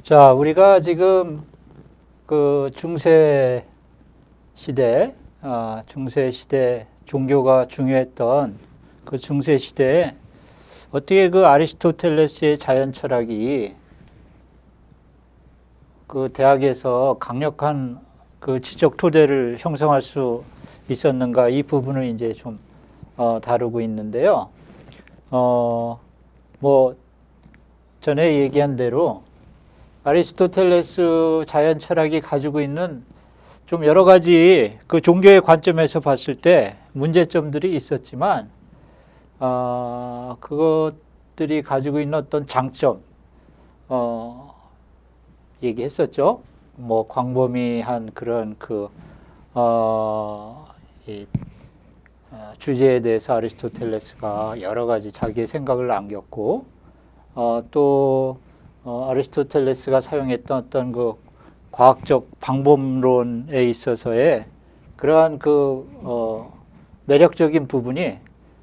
자, 우리가 지금 그 중세 시대, 중세 시대 종교가 중요했던 그 중세 시대에 어떻게 그 아리스토텔레스의 자연 철학이 그 대학에서 강력한 그 지적 토대를 형성할 수 있었는가, 이 부분을 이제 좀 다루고 있는데요. 뭐 전에 얘기한 대로 아리스토텔레스 자연 철학이 가지고 있는 좀 여러 가지 그 종교의 관점에서 봤을 때 문제점들이 있었지만, 그것들이 가지고 있는 어떤 장점, 얘기했었죠. 뭐 광범위한 그런 주제에 대해서 아리스토텔레스가 여러 가지 자기의 생각을 남겼고, 또 아리스토텔레스가 사용했던 어떤 그 과학적 방법론에 있어서의 그러한 매력적인 부분이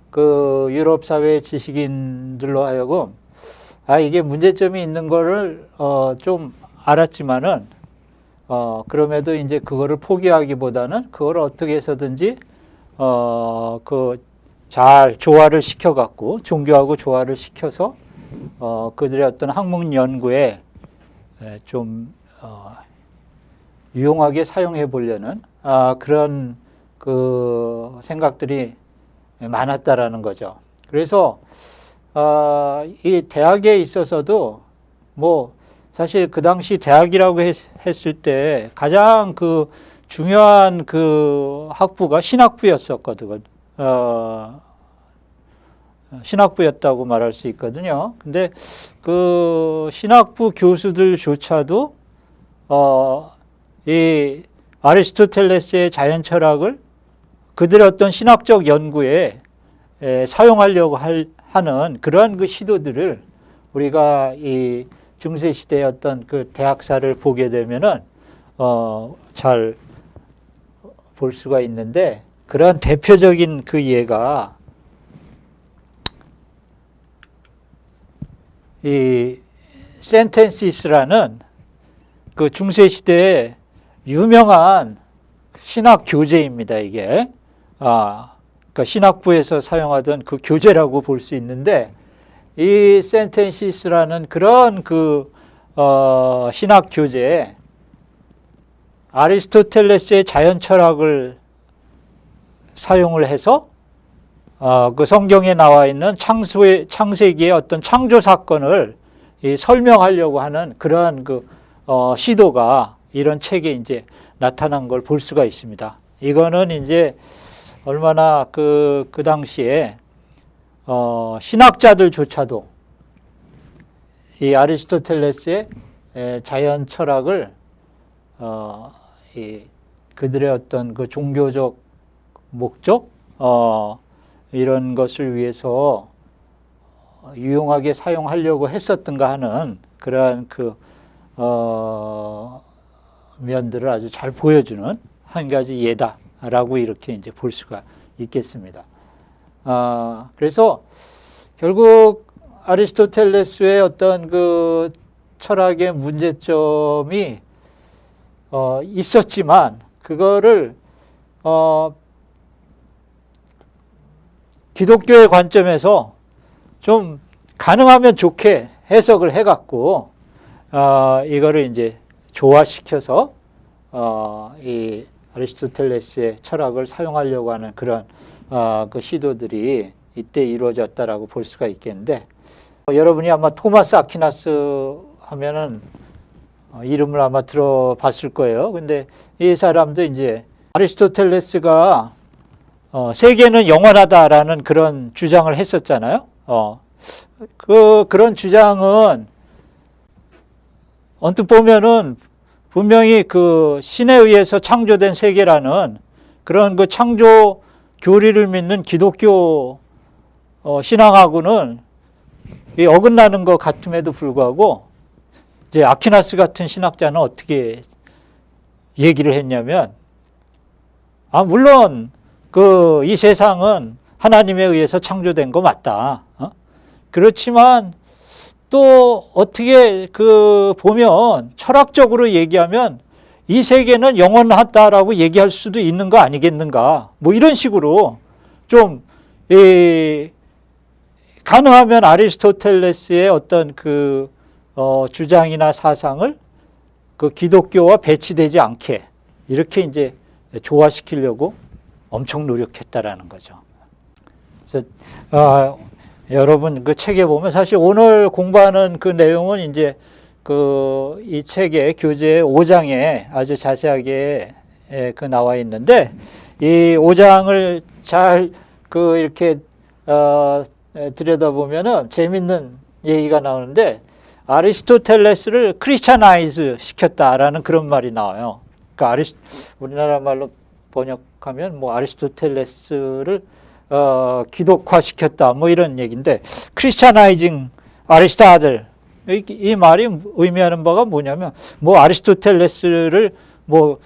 그 유럽 사회 지식인들로 하여금 이게 문제점이 있는 거를 좀 알았지만은 그럼에도 이제 그거를 포기하기보다는 그걸 어떻게 해서든지 잘 조화를 시켜갖고 종교하고 조화를 시켜서 그들의 어떤 학문 연구에 좀 유용하게 사용해 보려는 그런 그 생각들이 많았다라는 거죠. 그래서 이 대학에 있어서도 뭐 사실 그 당시 대학이라고 했을 때 가장 그 중요한 그 학부가 신학부였었거든. 신학부였다고 말할 수 있거든요. 근데 그 신학부 교수들조차도 이 아리스토텔레스의 자연 철학을 그들의 어떤 신학적 연구에 사용하려고 하는 그러한 그 시도들을 우리가 이 중세 시대의 어떤 그 대학사를 보게 되면은 잘 볼 수가 있는데, 그러한 대표적인 그 예가 이 센텐시스라는 그 중세 시대의 유명한 신학 교재입니다. 이게 그러니까 신학부에서 사용하던 그 교재라고 볼 수 있는데, 이 센텐시스라는 그런 그 신학 교재에 아리스토텔레스의 자연 철학을 사용을 해서 그 성경에 나와 있는 창세기의 어떤 창조 사건을 설명하려고 하는 그러한 시도가 이런 책에 이제 나타난 걸 볼 수가 있습니다. 이거는 이제 얼마나 그 당시에 신학자들조차도 이 아리스토텔레스의 자연 철학을 그들의 어떤 그 종교적 목적 이런 것을 위해서 유용하게 사용하려고 했었던가 하는 그러한 면들을 아주 잘 보여주는 한 가지 예다라고 이렇게 이제 볼 수가 있겠습니다. 그래서 결국 아리스토텔레스의 어떤 그 철학의 문제점이 있었지만, 그거를 기독교의 관점에서 좀 가능하면 좋게 해석을 해갖고 이거를 이제 조화시켜서 이 아리스토텔레스의 철학을 사용하려고 하는 그런 그 시도들이 이때 이루어졌다라고 볼 수가 있겠는데, 여러분이 아마 토마스 아퀴나스 하면은 이름을 아마 들어봤을 거예요. 근데 이 사람도 이제 아리스토텔레스가 세계는 영원하다라는 그런 주장을 했었잖아요. 그런 주장은 언뜻 보면은 분명히 그 신에 의해서 창조된 세계라는 그런 그 창조 교리를 믿는 기독교 신앙하고는 어긋나는 것 같음에도 불구하고, 이제 아퀴나스 같은 신학자는 어떻게 얘기를 했냐면, 물론 이 세상은 하나님에 의해서 창조된 거 맞다. 그렇지만 또 어떻게 그 보면 철학적으로 얘기하면 이 세계는 영원하다라고 얘기할 수도 있는 거 아니겠는가? 뭐 이런 식으로 좀 가능하면 아리스토텔레스의 어떤 그 주장이나 사상을 그 기독교와 배치되지 않게 이렇게 이제 조화시키려고 엄청 노력했다라는 거죠. 그래서 여러분 그 책에 보면 사실 오늘 공부하는 그 내용은 이제 그 이 책의 교재 5장에 아주 자세하게 그 나와 있는데 이 5장을 잘 그 이렇게 들여다보면은 재밌는 얘기가 나오는데 아리스토텔레스를 크리스찬아이즈 시켰다라는 그런 말이 나와요. 그러니까 우리나라 말로 번역하면 뭐 아리스토텔레스를 기독화시켰다 뭐 이런 얘기인데 크리스찬아이징 아리스타들 이 말이 의미하는 바가 뭐냐면 뭐 아리스토텔레스를 뭐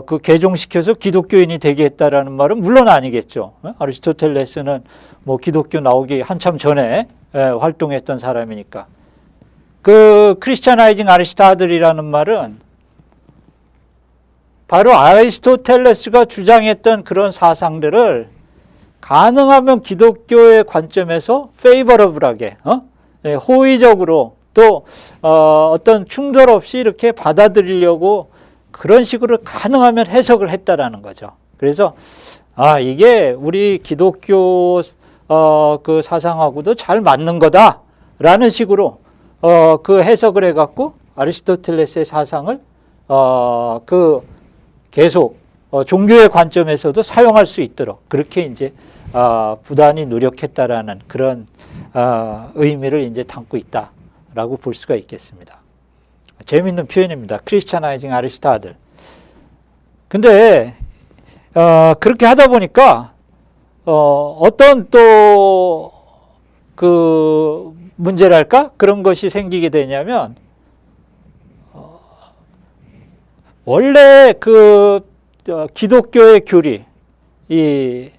그 개종시켜서 기독교인이 되게 했다라는 말은 물론 아니겠죠. 아리스토텔레스는 뭐 기독교 나오기 한참 전에 활동했던 사람이니까. 그 크리스찬아이징 아리스타들이라는 말은 바로 아리스토텔레스가 주장했던 그런 사상들을 가능하면 기독교의 관점에서 페이버러블하게 호의적으로 또 어떤 충돌 없이 이렇게 받아들이려고 그런 식으로 가능하면 해석을 했다라는 거죠. 그래서 이게 우리 기독교 그 사상하고도 잘 맞는 거다라는 식으로 그 해석을 해갖고 아리스토텔레스의 사상을 그 계속 종교의 관점에서도 사용할 수 있도록 그렇게 이제 부단히 노력했다라는 그런 의미를 이제 담고 있다라고 볼 수가 있겠습니다. 재미있는 표현입니다. 크리스찬아이징 아리스타들. 근데 그렇게 하다 보니까 어떤 또 그 문제랄까 그런 것이 생기게 되냐면 원래 그 기독교의 교리, 이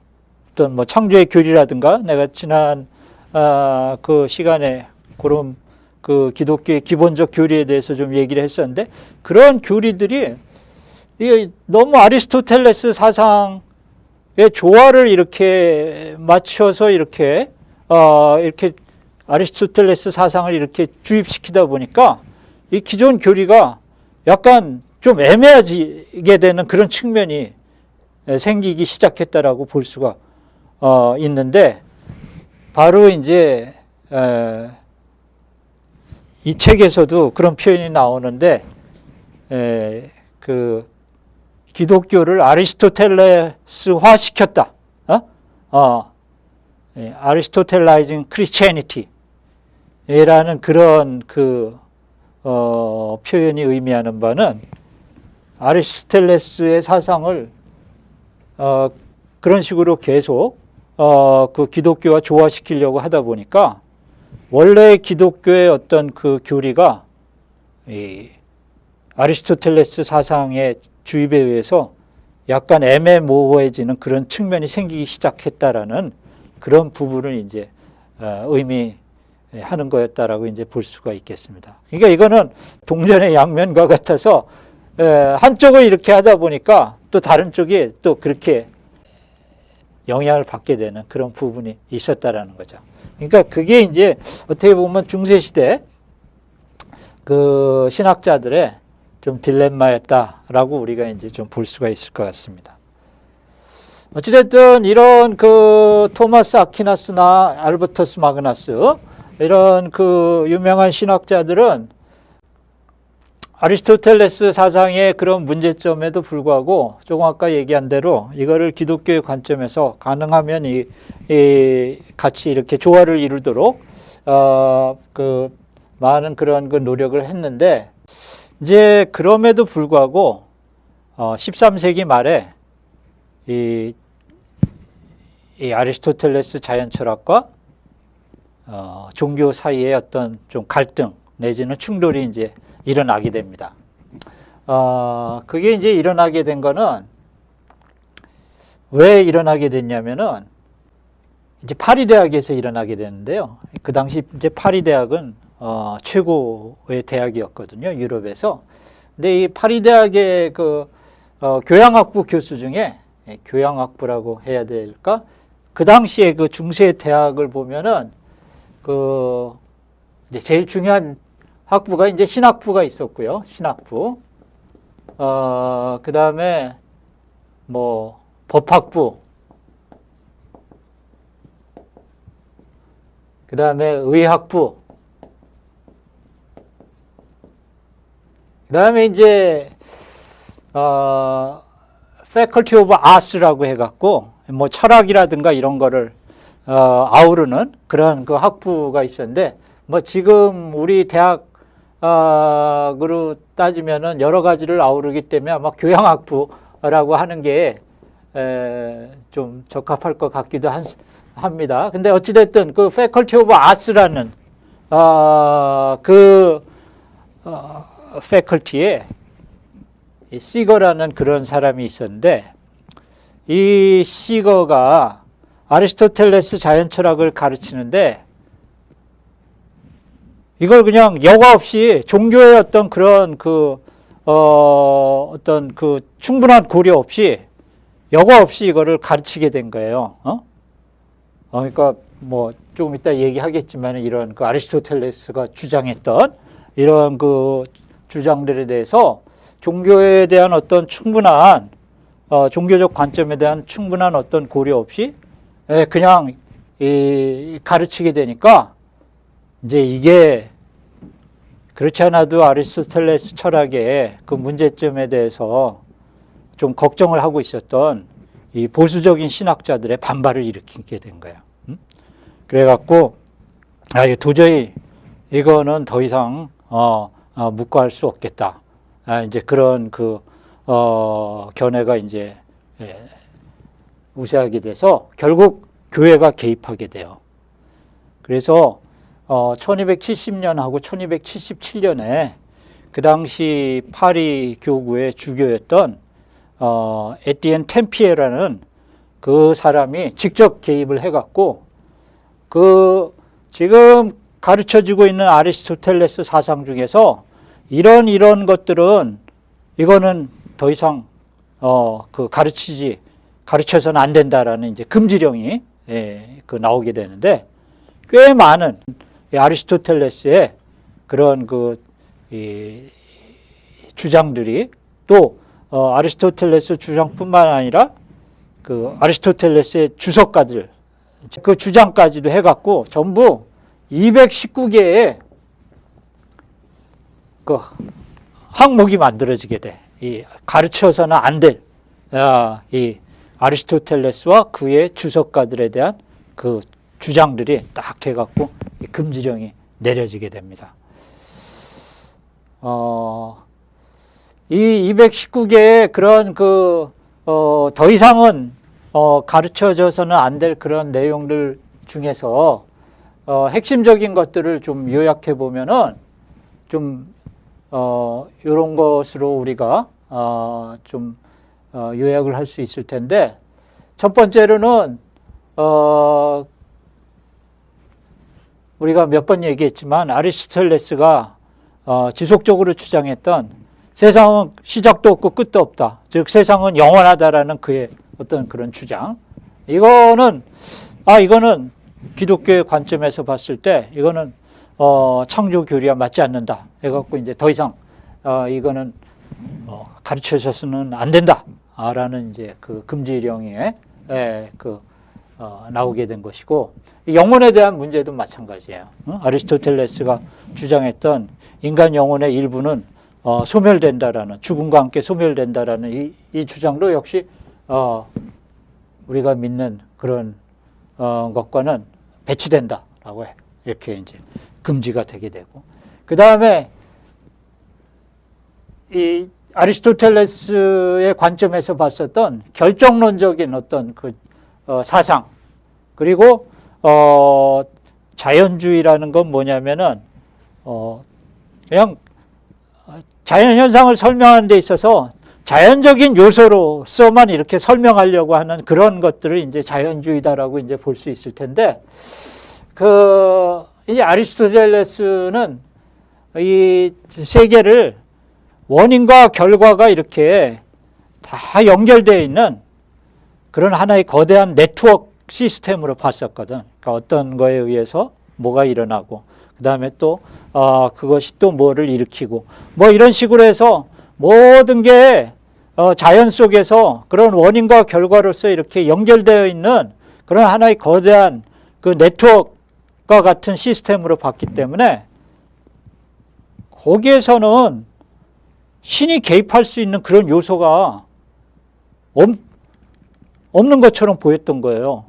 어떤 뭐 창조의 교리라든가 내가 지난 그 시간에 그런 그 기독교의 기본적 교리에 대해서 좀 얘기를 했었는데 그런 교리들이 이게 너무 아리스토텔레스 사상의 조화를 이렇게 맞춰서 이렇게 아리스토텔레스 사상을 이렇게 주입시키다 보니까 이 기존 교리가 약간 좀 애매해지게 되는 그런 측면이 생기기 시작했다라고 볼 수가 있는데 바로 이제 이 책에서도 그런 표현이 나오는데 그 기독교를 아리스토텔레스화 시켰다. 아리스토텔라이징 크리스티애니티라는 그런 그 표현이 의미하는 바는 아리스토텔레스의 사상을 그런 식으로 계속 그 기독교와 조화시키려고 하다 보니까 원래 기독교의 어떤 그 교리가 이 아리스토텔레스 사상의 주입에 의해서 약간 애매모호해지는 그런 측면이 생기기 시작했다라는 그런 부분을 이제 의미하는 거였다라고 이제 볼 수가 있겠습니다. 그러니까 이거는 동전의 양면과 같아서 한쪽을 이렇게 하다 보니까 또 다른 쪽이 또 그렇게 영향을 받게 되는 그런 부분이 있었다라는 거죠. 그러니까 그게 이제 어떻게 보면 중세시대 그 신학자들의 좀 딜레마였다라고 우리가 이제 좀 볼 수가 있을 것 같습니다. 어찌됐든 이런 그 토마스 아퀴나스나 알버터스 마그나스 이런 그 유명한 신학자들은 아리스토텔레스 사상의 그런 문제점에도 불구하고 조금 아까 얘기한 대로 이거를 기독교의 관점에서 가능하면 이 같이 이렇게 조화를 이루도록 그 많은 그런 그 노력을 했는데 이제 그럼에도 불구하고 13세기 말에 이 아리스토텔레스 자연철학과 종교 사이의 어떤 좀 갈등 내지는 충돌이 이제 일어나게 됩니다. 그게 이제 일어나게 된 거는 왜 일어나게 됐냐면은 이제 파리 대학에서 일어나게 되는데요. 그 당시 이제 파리 대학은 최고의 대학이었거든요, 유럽에서. 근데 이 파리 대학의 그 교양학부 교수 중에 교양학부라고 해야 될까? 그 당시에 그 중세 대학을 보면은 그 이제 제일 중요한 학부가 이제 신학부가 있었고요. 신학부. 그 다음에 뭐 법학부. 그 다음에 의학부. 그 다음에 이제 Faculty of Arts라고 해갖고 뭐 철학이라든가 이런 거를 아우르는 그런 그 학부가 있었는데, 뭐 지금 우리 대학으로 따지면은 여러 가지를 아우르기 때문에 아마 교양학부라고 하는 게 좀 적합할 것 같기도 합니다. 근데 어찌됐든 그 Faculty of Arts라는 그 faculty에 시거라는 그런 사람이 있었는데, 이 시거가 아리스토텔레스 자연철학을 가르치는데 이걸 그냥 여과 없이 종교의 어떤 그런 어떤 그 충분한 고려 없이 여과 없이 이거를 가르치게 된 거예요. 그러니까 뭐 조금 이따 얘기하겠지만 이런 그 아리스토텔레스가 주장했던 이런 그 주장들에 대해서 종교에 대한 어떤 충분한 종교적 관점에 대한 충분한 어떤 고려 없이 그냥 가르치게 되니까 이제 이게 그렇지 않아도 아리스토텔레스 철학의 그 문제점에 대해서 좀 걱정을 하고 있었던 이 보수적인 신학자들의 반발을 일으키게 된 거예요. 그래갖고 도저히 이거는 더 이상 묵과할 수 없겠다. 이제 그런 그 견해가 이제 우세하게 돼서 결국 교회가 개입하게 돼요. 그래서 1270년하고 1277년에 그 당시 파리 교구의 주교였던 에티엔 템피에라는 그 사람이 직접 개입을 해갖고 그 지금 가르쳐지고 있는 아리스토텔레스 사상 중에서 이런 것들은 이거는 더 이상 가르쳐서는 안 된다라는 이제 금지령이 나오게 되는데, 꽤 많은 아리스토텔레스의 그런 주장들이 또 아리스토텔레스 주장뿐만 아니라 그 아리스토텔레스의 주석가들 그 주장까지도 해갖고 전부 219개의 그 항목이 만들어지게 돼. 이 가르쳐서는 안 될 이 아리스토텔레스와 그의 주석가들에 대한 그 주장들이 딱 해갖고 금지령이 내려지게 됩니다. 이 219개의 그런 더 이상은 가르쳐져서는 안 될 그런 내용들 중에서 핵심적인 것들을 좀 요약해 보면은 좀 이런 것으로 우리가 좀 요약을 할 수 있을 텐데, 첫 번째로는 우리가 몇 번 얘기했지만 아리스토텔레스가 지속적으로 주장했던 세상은 시작도 없고 끝도 없다. 즉 세상은 영원하다라는 그의 어떤 그런 주장. 이거는 기독교의 관점에서 봤을 때 이거는 창조 교리와 맞지 않는다. 해갖고 이제 더 이상 이거는 가르쳐서는 안 된다라는 이제 그 금지령에 나오게 된 것이고, 영혼에 대한 문제도 마찬가지예요. 아리스토텔레스가 주장했던 인간 영혼의 일부는 소멸된다라는, 죽음과 함께 소멸된다라는 이 주장도 역시 우리가 믿는 그런 것과는 배치된다라고 해. 이렇게 이제 금지가 되게 되고, 그 다음에 이 아리스토텔레스의 관점에서 봤었던 결정론적인 어떤 그 사상, 그리고 자연주의라는 건 뭐냐면은 그냥 자연 현상을 설명하는 데 있어서 자연적인 요소로서만 이렇게 설명하려고 하는 그런 것들을 이제 자연주의다라고 이제 볼 수 있을 텐데, 이제 아리스토텔레스는 이 세계를 원인과 결과가 이렇게 다 연결되어 있는 그런 하나의 거대한 네트워크 시스템으로 봤었거든. 그러니까 어떤 거에 의해서 뭐가 일어나고, 그 다음에 또 그것이 또 뭐를 일으키고, 뭐 이런 식으로 해서 모든 게 자연 속에서 그런 원인과 결과로서 이렇게 연결되어 있는 그런 하나의 거대한 그 네트워크와 같은 시스템으로 봤기 때문에 거기에서는 신이 개입할 수 있는 그런 요소가 없는 것처럼 보였던 거예요.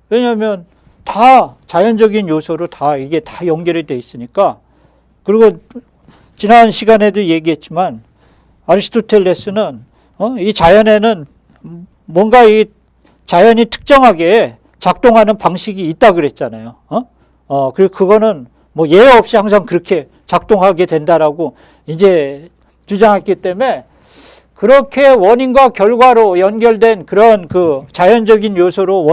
왜냐하면 다 자연적인 요소로 다 이게 다 연결이 돼 있으니까. 그리고 지난 시간에도 얘기했지만 아리스토텔레스는 이 자연에는 뭔가 이 자연이 특정하게 작동하는 방식이 있다 그랬잖아요. 그리고 그거는 뭐 예외 없이 항상 그렇게 작동하게 된다라고 이제 주장했기 때문에, 그렇게 원인과 결과로 연결된 그런 그 자연적인 요소로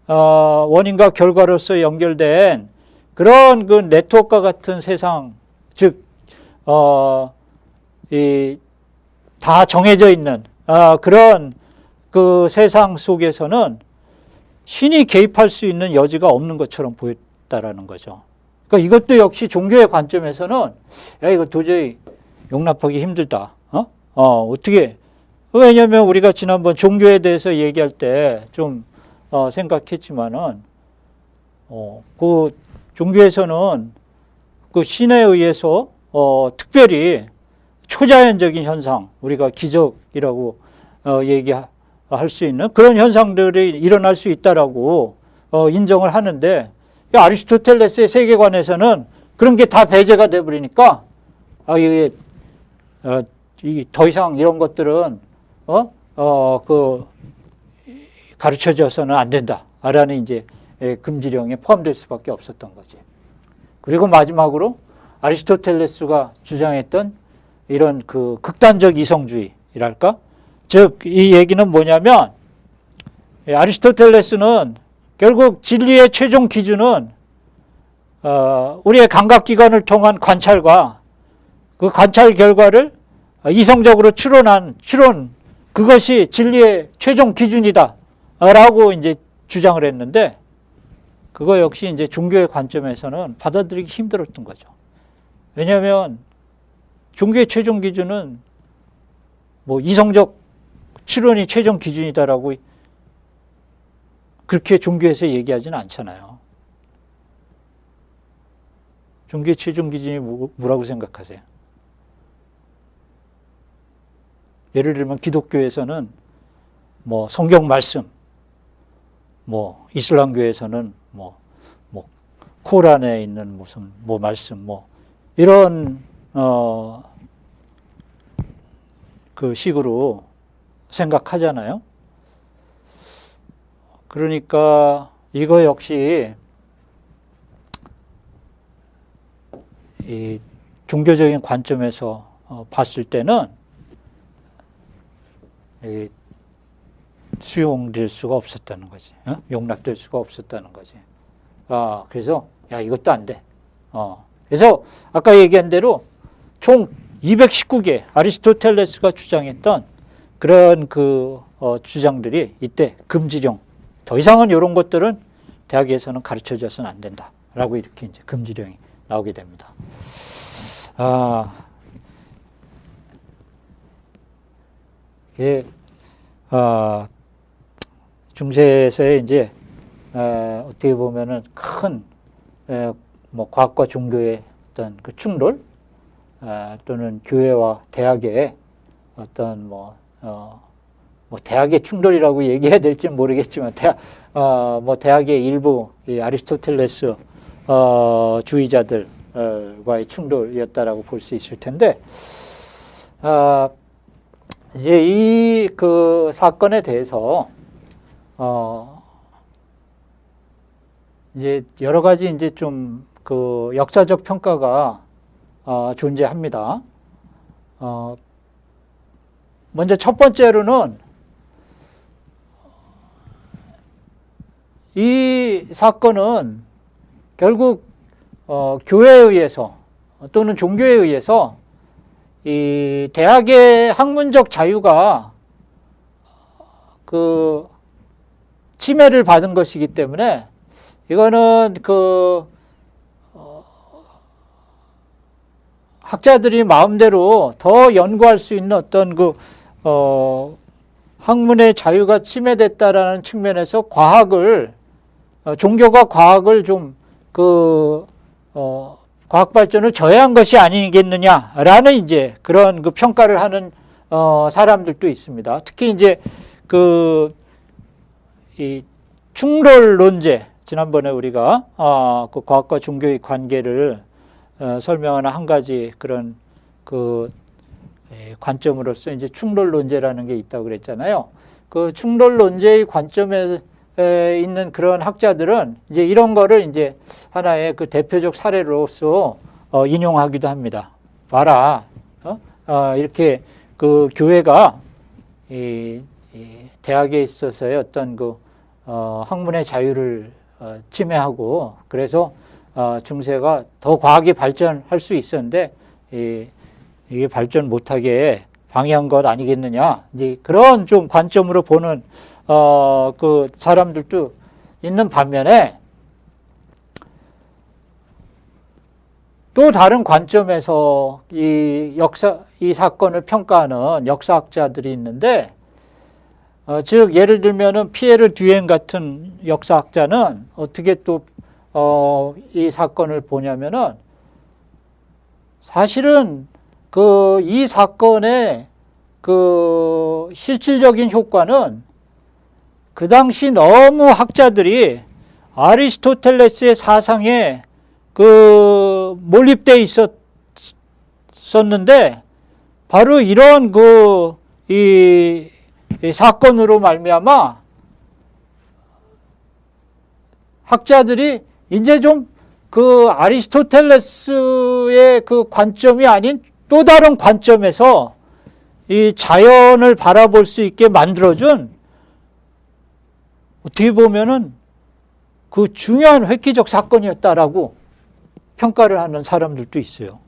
원인과 결과로서 연결된 그런 그 네트워크와 같은 세상, 즉, 다 정해져 있는 그런 그 세상 속에서는 신이 개입할 수 있는 여지가 없는 것처럼 보였다라는 거죠. 그러니까 이것도 역시 종교의 관점에서는 야, 이거 도저히 용납하기 힘들다. 어떻게? 왜냐하면 우리가 지난번 종교에 대해서 얘기할 때 좀 생각했지만은 그 종교에서는 그 신에 의해서 특별히 초자연적인 현상, 우리가 기적이라고 얘기할 수 있는 그런 현상들이 일어날 수 있다라고 인정을 하는데, 아리스토텔레스의 세계관에서는 그런 게 다 배제가 돼 버리니까 이게 더 이상 이런 것들은 가르쳐져서는 안 된다라는 이제 금지령에 포함될 수밖에 없었던 거지. 그리고 마지막으로 아리스토텔레스가 주장했던 이런 그 극단적 이성주의랄까? 즉, 이 얘기는 뭐냐면, 아리스토텔레스는 결국 진리의 최종 기준은 우리의 감각기관을 통한 관찰과 그 관찰 결과를 이성적으로 추론, 그것이 진리의 최종 기준이다 라고 이제 주장을 했는데, 그거 역시 이제 종교의 관점에서는 받아들이기 힘들었던 거죠. 왜냐하면 종교의 최종 기준은 뭐 이성적 추론이 최종 기준이다라고 그렇게 종교에서 얘기하지는 않잖아요. 종교의 최종 기준이 뭐라고 생각하세요? 예를 들면 기독교에서는 뭐 성경 말씀, 뭐 이슬람교에서는 뭐 코란에 있는 무슨 뭐 말씀, 뭐 이런 그 식으로 생각하잖아요. 그러니까 이거 역시 이 종교적인 관점에서 봤을 때는 수용될 수가 없었다는 거지. 용납될 수가 없었다는 거지. 그래서 야, 이것도 안 돼. 그래서 아까 얘기한 대로 총 219개 아리스토텔레스가 주장했던 그런 그 주장들이 이때 금지령, 더 이상은 이런 것들은 대학에서는 가르쳐져서는 안 된다라고 이렇게 이제 금지령이 나오게 됩니다. 중세에서의 이제 어떻게 보면은 큰 뭐 과학과 종교의 어떤 그 충돌, 또는 교회와 대학의 어떤 뭐 대학의 충돌이라고 얘기해야 될지 모르겠지만 뭐 대학의 일부 이 아리스토텔레스 주의자들과의 충돌이었다라고 볼 수 있을 텐데, 이제 이 그 사건에 대해서 이제 여러 가지 이제 좀 그 역사적 평가가 존재합니다. 먼저 첫 번째로는 이 사건은 결국 교회에 의해서 또는 종교에 의해서 이 대학의 학문적 자유가 그 침해를 받은 것이기 때문에 이거는 학자들이 마음대로 더 연구할 수 있는 어떤 학문의 자유가 침해됐다라는 측면에서 종교가 과학을 좀 과학 발전을 저해한 것이 아니겠느냐라는 이제 그런 평가를 하는 사람들도 있습니다. 특히 이제 이 충돌론제, 지난번에 우리가 그 과학과 종교의 관계를 설명하는 한 가지 그런 관점으로서 이제 충돌론제라는 게 있다고 그랬잖아요. 그 충돌론제의 관점에 있는 그런 학자들은 이제 이런 거를 이제 하나의 그 대표적 사례로서 인용하기도 합니다. 봐라, 이렇게 그 교회가 이 대학에 있어서의 어떤 학문의 자유를 침해하고 그래서 중세가 더 과학이 발전할 수 있었는데 이게 발전 못하게 방해한 것 아니겠느냐, 이제 그런 좀 관점으로 보는 그 사람들도 있는 반면에 또 다른 관점에서 이 사건을 평가하는 역사학자들이 있는데, 즉 예를 들면은 피에르 듀엔 같은 역사학자는 어떻게 또 이 사건을 보냐면은 사실은 이 사건의 실질적인 효과는 그 당시 너무 학자들이 아리스토텔레스의 사상에 몰입돼 있었는데 바로 이런 이 사건으로 말미암아 학자들이 이제 좀 아리스토텔레스의 관점이 아닌 또 다른 관점에서 이 자연을 바라볼 수 있게 만들어준, 어떻게 보면은 중요한 획기적 사건이었다라고 평가를 하는 사람들도 있어요.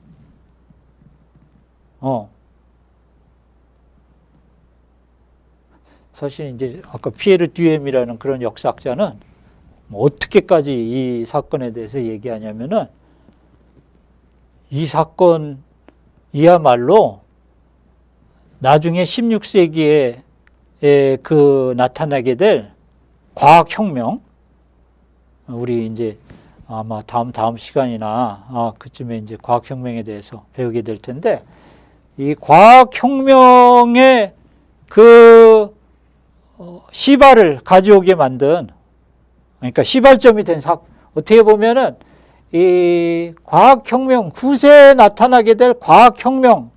사실 이제 아까 피에르 듀엠이라는 그런 역사학자는 어떻게까지 이 사건에 대해서 얘기하냐면은 이 사건이야말로 나중에 16세기에 나타나게 될 과학혁명, 우리 이제 아마 다음 시간이나 그쯤에 이제 과학혁명에 대해서 배우게 될 텐데, 이 과학혁명의 시발을 가져오게 만든, 그러니까 시발점이 된 어떻게 보면은 이 과학혁명, 후세에 나타나게 될 과학혁명의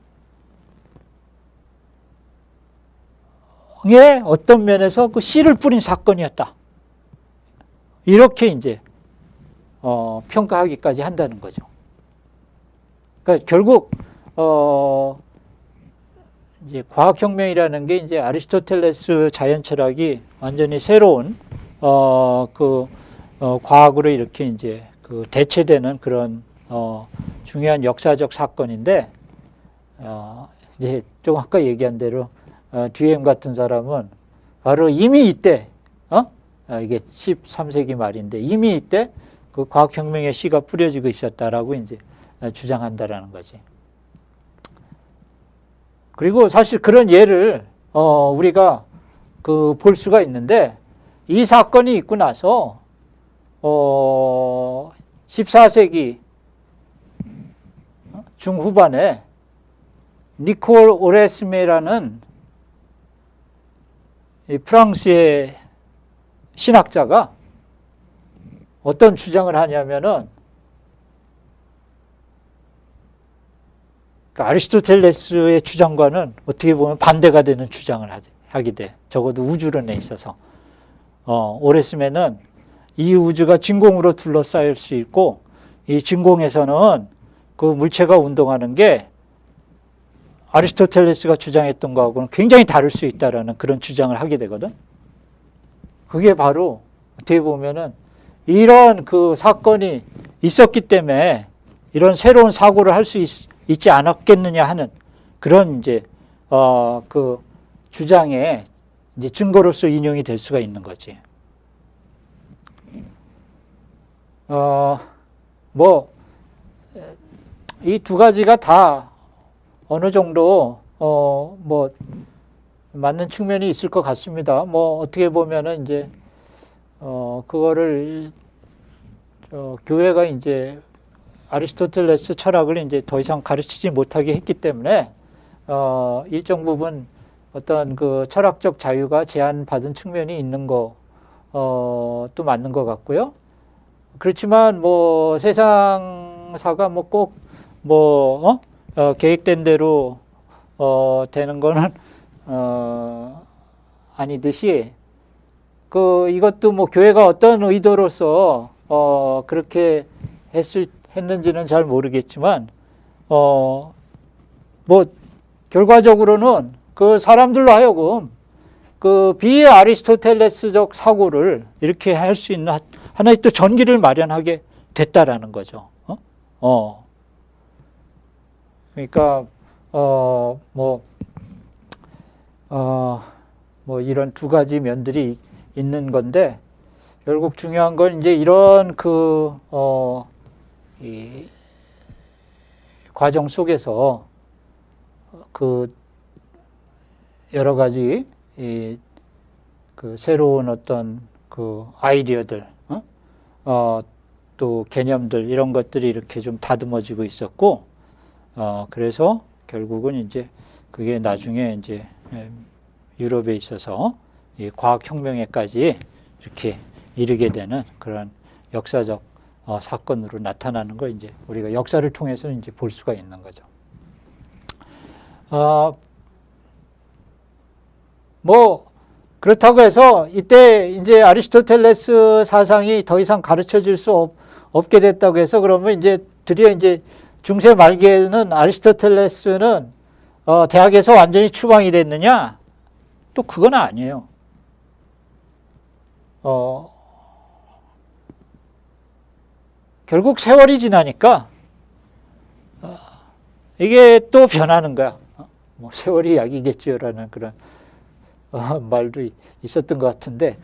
어떤 면에서 씨를 뿌린 사건이었다, 이렇게 이제 평가하기까지 한다는 거죠. 그러니까 결국 이제 과학혁명이라는 게 이제 아리스토텔레스 자연철학이 완전히 새로운 과학으로 이렇게 이제 대체되는 그런 중요한 역사적 사건인데, 이제 좀 아까 얘기한 대로 듀엠 같은 사람은 바로 이미 이때 이게 13세기 말인데 이미 이때 과학혁명의 씨가 뿌려지고 있었다라고 이제 주장한다라는 거지. 그리고 사실 그런 예를 우리가 볼 수가 있는데, 이 사건이 있고 나서 14세기 중후반에 니콜 오레스메라는 프랑스의 신학자가 어떤 주장을 하냐면은 아리스토텔레스의 주장과는 어떻게 보면 반대가 되는 주장을 하게 돼. 적어도 우주론에 있어서. 오레스메는 이 우주가 진공으로 둘러싸일 수 있고, 이 진공에서는 그 물체가 운동하는 게 아리스토텔레스가 주장했던 거하고는 굉장히 다를 수 있다라는 그런 주장을 하게 되거든. 그게 바로 어떻게 보면은 이런 그 사건이 있었기 때문에 이런 새로운 사고를 할 수 있지 않았겠느냐 하는 그런 이제 그 주장의 이제 증거로서 인용이 될 수가 있는 거지. 뭐 이 두 가지가 다 어느 정도 뭐 맞는 측면이 있을 것 같습니다. 뭐 어떻게 보면은 이제 그거를 교회가 이제 아리스토텔레스 철학을 이제 더 이상 가르치지 못하게 했기 때문에 일정 부분 어떤 그 철학적 자유가 제한받은 측면이 있는 또 맞는 것 같고요. 그렇지만 뭐 세상사가 뭐 꼭 계획된 대로 되는 거는 아니듯이 이것도 뭐 교회가 어떤 의도로서 그렇게 했는지는 잘 모르겠지만 뭐 결과적으로는 그 사람들로 하여금 그 비아리스토텔레스적 사고를 이렇게 할 수 있는 하나의 또 전기를 마련하게 됐다라는 거죠. 그러니까 뭐 이런 두 가지 면들이 있는 건데 결국 중요한 건 이제 이런 이 과정 속에서 그 여러 가지 그 새로운 어떤 그 아이디어들, 또 개념들 이런 것들이 이렇게 좀 다듬어지고 있었고, 그래서 결국은 이제 그게 나중에 이제 유럽에 있어서 이 과학혁명에까지 이렇게 이르게 되는 그런 역사적 사건으로 나타나는 거 이제 우리가 역사를 통해서 이제 볼 수가 있는 거죠. 뭐 그렇다고 해서 이때 이제 아리스토텔레스 사상이 더 이상 가르쳐 줄 수 없게 됐다고 해서 그러면 이제 드디어 이제 중세 말기에는 아리스토텔레스는 대학에서 완전히 추방이 됐느냐? 또 그건 아니에요. 결국 세월이 지나니까 이게 또 변하는 거야. 뭐 세월이 약이겠죠라는 그런 말도 있었던 것 같은데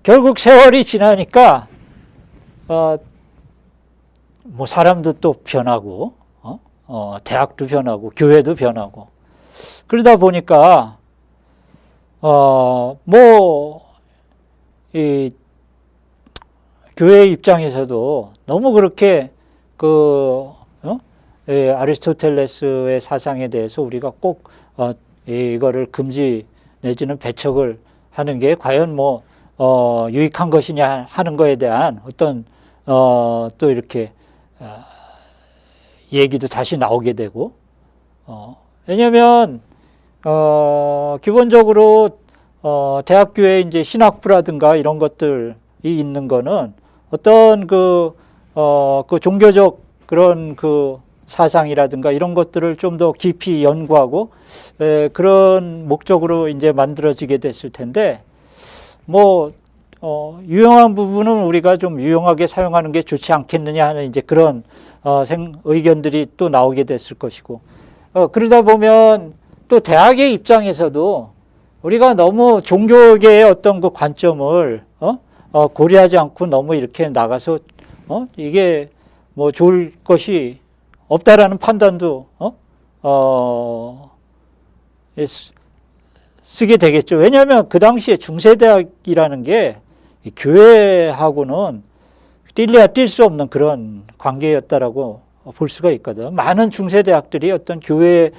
결국 세월이 지나니까 뭐 사람도 또 변하고 대학도 변하고 교회도 변하고 그러다 보니까 이 교회 입장에서도 너무 그렇게 아리스토텔레스의 사상에 대해서 우리가 꼭 이거를 금지 내지는 배척을 하는 게 과연 유익한 것이냐 하는 거에 대한 어떤 또 이렇게 얘기도 다시 나오게 되고 왜냐하면 기본적으로 대학교에 이제 신학부라든가 이런 것들이 있는 거는 어떤 그 종교적 그런 그 사상이라든가 이런 것들을 좀 더 깊이 연구하고 그런 목적으로 이제 만들어지게 됐을 텐데 유용한 부분은 우리가 좀 유용하게 사용하는 게 좋지 않겠느냐 하는 이제 그런 의견들이 또 나오게 됐을 것이고 그러다 보면 또 대학의 입장에서도 우리가 너무 종교계의 어떤 그 관점을 고려하지 않고 너무 이렇게 나가서 이게 좋을 것이 없다라는 판단도 쓰게 되겠죠. 왜냐하면 그 당시에 중세대학이라는 게 교회하고는 뛸래야 뛸 수 없는 그런 관계였다라고 볼 수가 있거든. 많은 중세대학들이 어떤 교회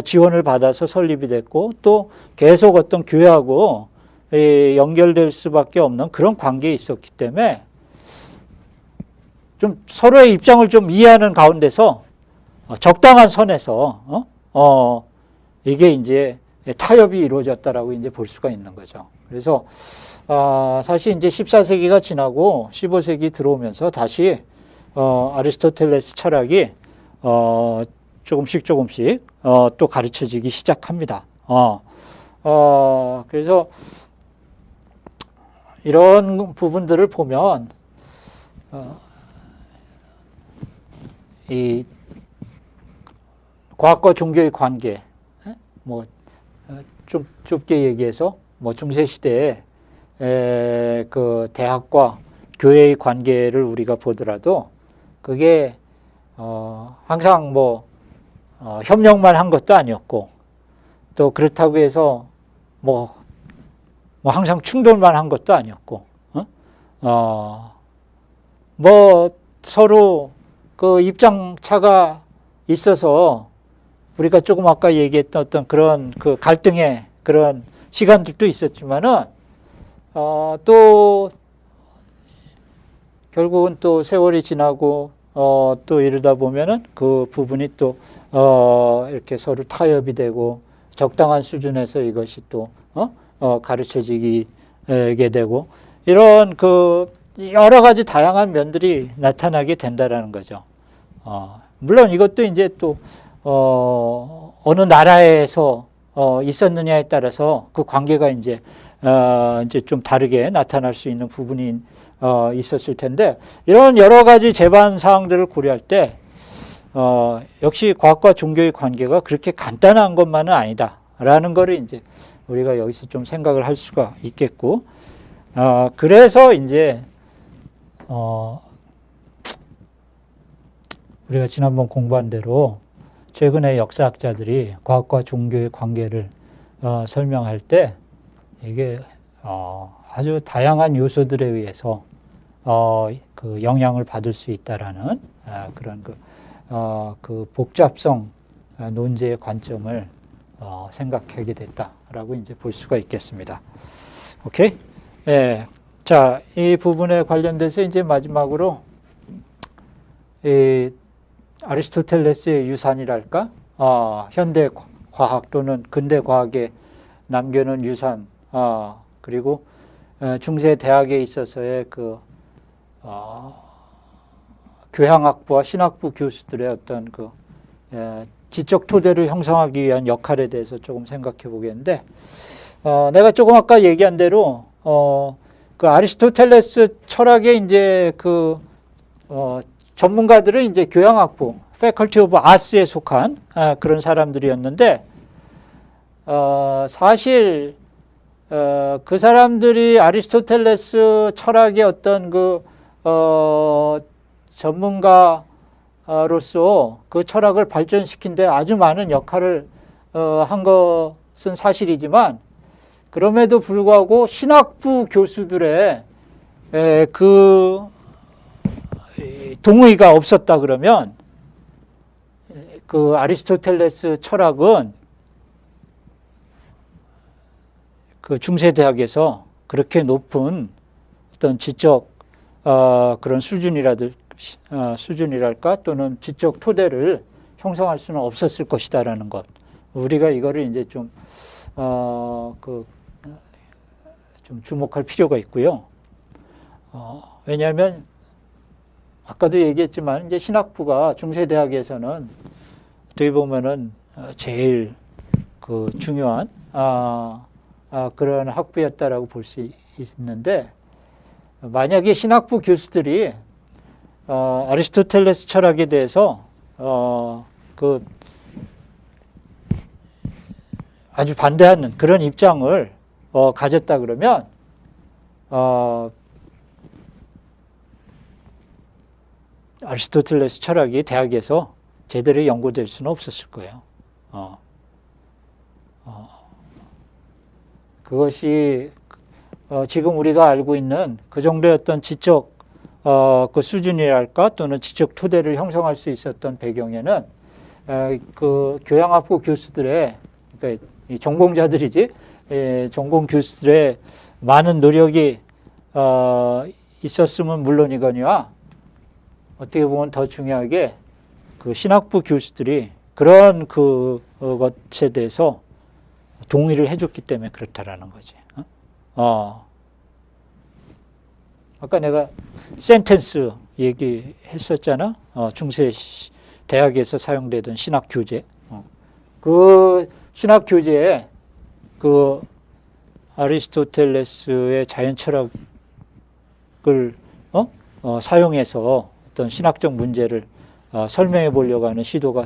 지원을 받아서 설립이 됐고 또 계속 어떤 교회하고 연결될 수밖에 없는 그런 관계에 있었기 때문에 좀 서로의 입장을 좀 이해하는 가운데서 적당한 선에서 이게 이제 타협이 이루어졌다라고 이제 볼 수가 있는 거죠. 그래서 사실 이제 14세기가 지나고 15세기 들어오면서 다시 아리스토텔레스 철학이 조금씩 또 가르쳐지기 시작합니다. 그래서 이런 부분들을 보면 이 과학과 종교의 관계, 뭐 좀 좁게 얘기해서 뭐 중세 시대에 그 대학과 교회의 관계를 우리가 보더라도 그게 항상 뭐 협력만 한 것도 아니었고 또 그렇다고 해서 뭐 항상 충돌만 한 것도 아니었고 뭐 서로 그 입장 차가 있어서 우리가 조금 아까 얘기했던 어떤 그런 그 갈등의 그런 시간들도 있었지만은 또 결국은 또 세월이 지나고 또 이러다 보면은 그 부분이 또 이렇게 서로 타협이 되고 적당한 수준에서 이것이 또 가르쳐지게 되고 이런 그 여러 가지 다양한 면들이 나타나게 된다라는 거죠. 물론 이것도 이제 또 어느 나라에서 있었느냐에 따라서 그 관계가 이제 좀 다르게 나타날 수 있는 부분이 있었을 텐데 이런 여러 가지 재반 사항들을 고려할 때 역시 과학과 종교의 관계가 그렇게 간단한 것만은 아니다라는 거를 이제 우리가 여기서 좀 생각을 할 수가 있겠고 그래서 이제 우리가 지난번 공부한 대로 최근에 역사학자들이 과학과 종교의 관계를 설명할 때 이게 아주 다양한 요소들에 의해서 그 영향을 받을 수 있다라는 그런 그 복잡성 논제의 관점을 생각하게 됐다라고 이제 볼 수가 있겠습니다. 오케이? 예. 자, 이 부분에 관련돼서 이제 마지막으로 이 아리스토텔레스의 유산이랄까? 현대 과학 또는 근대 과학에 남겨놓은 유산, 그리고 중세 대학에 있어서의 그 교양학부와 신학부 교수들의 어떤 그 지적 토대를 형성하기 위한 역할에 대해서 조금 생각해 보겠는데, 내가 조금 아까 얘기한 대로 그 아리스토텔레스 철학의 이제 그 전문가들은 이제 교양학부, Faculty of Arts에 속한 그런 사람들이었는데, 사실 그 사람들이 아리스토텔레스 철학의 어떤 그 전문가로서 그 철학을 발전시킨 데 아주 많은 역할을 한 것은 사실이지만, 그럼에도 불구하고 신학부 교수들의 그 동의가 없었다 그러면 그 아리스토텔레스 철학은 그 중세 대학에서 그렇게 높은 어떤 지적 그런 수준이랄까 또는 지적 토대를 형성할 수는 없었을 것이다라는 것. 우리가 이거를 이제 좀 주목할 필요가 있고요. 왜냐하면 아까도 얘기했지만 이제 신학부가 중세 대학에서는 어떻게 보면은 제일 그 중요한 그런 학부였다라고 볼 수 있는데, 만약에 신학부 교수들이 아리스토텔레스 철학에 대해서 그 아주 반대하는 그런 입장을 가졌다 그러면 아리스토텔레스 철학이 대학에서 제대로 연구될 수는 없었을 거예요. 그것이 지금 우리가 알고 있는 그 정도의 어떤 지적 그 수준이랄까 또는 지적 토대를 형성할 수 있었던 배경에는 그 교양학부 교수들의, 그러니까 이 전공자들이지, 전공 교수들의 많은 노력이 있었으면 물론이거니와, 어떻게 보면 더 중요하게 그 신학부 교수들이 그런 그 것에 대해서 동의를 해줬기 때문에 그렇다라는 거지. 아까 내가 센텐스 얘기했었잖아. 중세 대학에서 사용되던 신학 교재, 그 신학 교재에 그 아리스토텔레스의 자연 철학을 사용해서 어떤 신학적 문제를 설명해 보려고 하는 시도가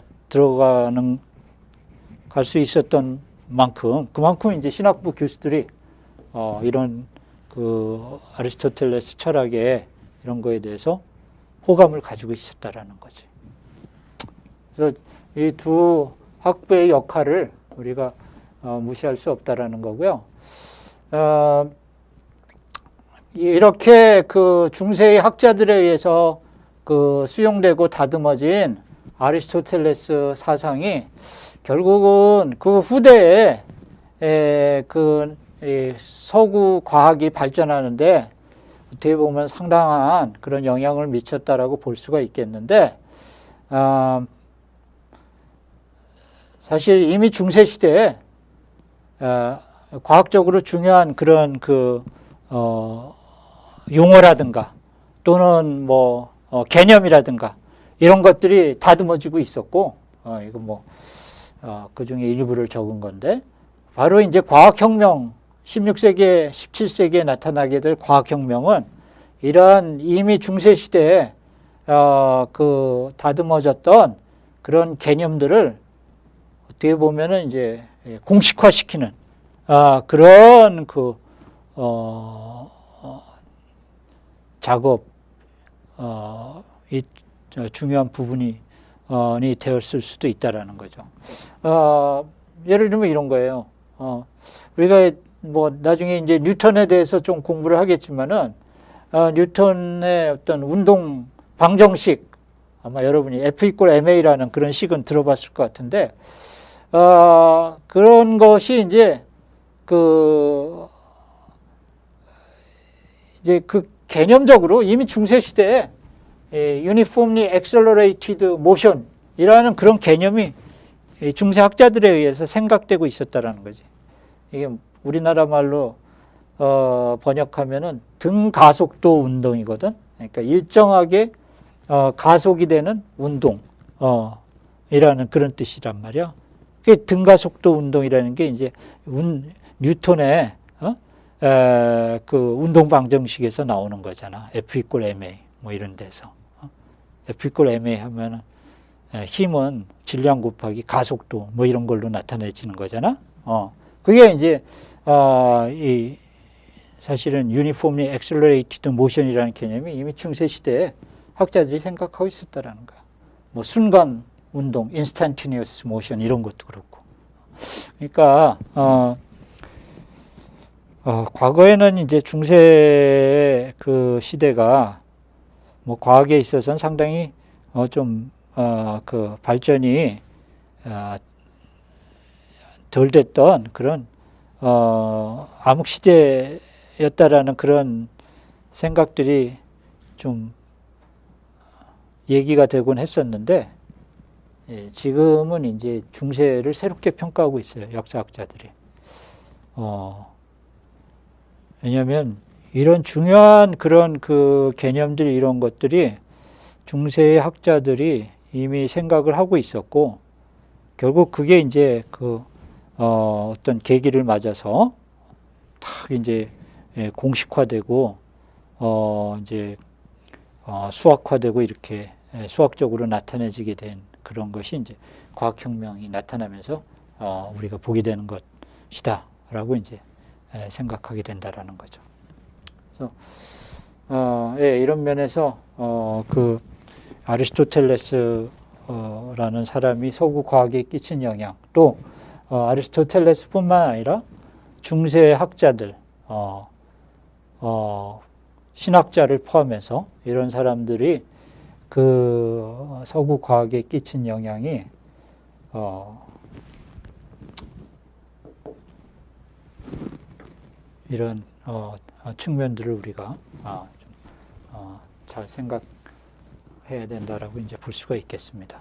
갈 수 있었던 만큼, 그만큼 이제 신학부 교수들이 이런 그 아리스토텔레스 철학의 이런 거에 대해서 호감을 가지고 있었다라는 거지. 그래서 이 두 학부의 역할을 우리가 무시할 수 없다라는 거고요. 이렇게 그 중세의 학자들에 의해서 그 수용되고 다듬어진 아리스토텔레스 사상이 결국은 그 후대에 그 서구 과학이 발전하는데 어떻게 보면 상당한 그런 영향을 미쳤다라고 볼 수가 있겠는데, 사실 이미 중세 시대에 과학적으로 중요한 그런 그 용어라든가 또는 뭐 개념이라든가 이런 것들이 다듬어지고 있었고, 이거 뭐 그 중에 일부를 적은 건데, 바로 이제 과학혁명, 16세기에 17세기에 나타나게 될 과학혁명은 이러한 이미 중세시대에 그 다듬어졌던 그런 개념들을 어떻게 보면은 이제 공식화시키는 그런 그 작업 이 중요한 부분이 되었을 수도 있다라는 거죠. 예를 들면 이런 거예요. 우리가 뭐 나중에 이제 뉴턴에 대해서 좀 공부를 하겠지만은 뉴턴의 어떤 운동 방정식, 아마 여러분이 F=ma라는 그런 식은 들어봤을 것 같은데, 그런 것이 이제 그 개념적으로 이미 중세 시대에 Uniformly Accelerated Motion이라는 그런 개념이 중세 학자들에 의해서 생각되고 있었다라는 거지. 이게 우리나라 말로 번역하면은 등가속도 운동이거든. 그러니까 일정하게 가속이 되는 운동, 이라는 그런 뜻이란 말이야. 그 등가속도 운동이라는 게 이제 뉴턴의 그 운동 방정식에서 나오는 거잖아. F=ma 뭐 이런 데서. F=ma 하면은 힘은 질량 곱하기 가속도 뭐 이런 걸로 나타내지는 거잖아. 그게 이제 이 사실은 Uniformly Accelerated Motion이라는 개념이 이미 중세 시대에 학자들이 생각하고 있었다라는 거야. 뭐 순간 운동, Instantaneous Motion 이런 것도 그렇고. 그러니까 과거에는 이제 중세 그 시대가 뭐 과학에 있어서는 상당히 그 발전이 덜 됐던 그런 암흑 시대였다라는 그런 생각들이 좀 얘기가 되곤 했었는데, 지금은 이제 중세를 새롭게 평가하고 있어요, 역사학자들이. 왜냐하면 이런 중요한 그런 그 개념들, 이런 것들이 중세의 학자들이 이미 생각을 하고 있었고, 결국 그게 이제 그 어떤 계기를 맞아서 딱 이제 공식화되고 이제 수학화되고 이렇게 수학적으로 나타내지게 된 그런 것이 이제 과학혁명이 나타나면서 우리가 보게 되는 것이다라고 이제 생각하게 된다라는 거죠. 그래서 이런 면에서 그 아리스토텔레스라는 사람이 서구 과학에 끼친 영향, 또 아리스토텔레스뿐만 아니라 중세 학자들, 신학자를 포함해서 이런 사람들이 그 서구 과학에 끼친 영향이 이런 측면들을 우리가 잘 생각해야 된다라고 이제 볼 수가 있겠습니다.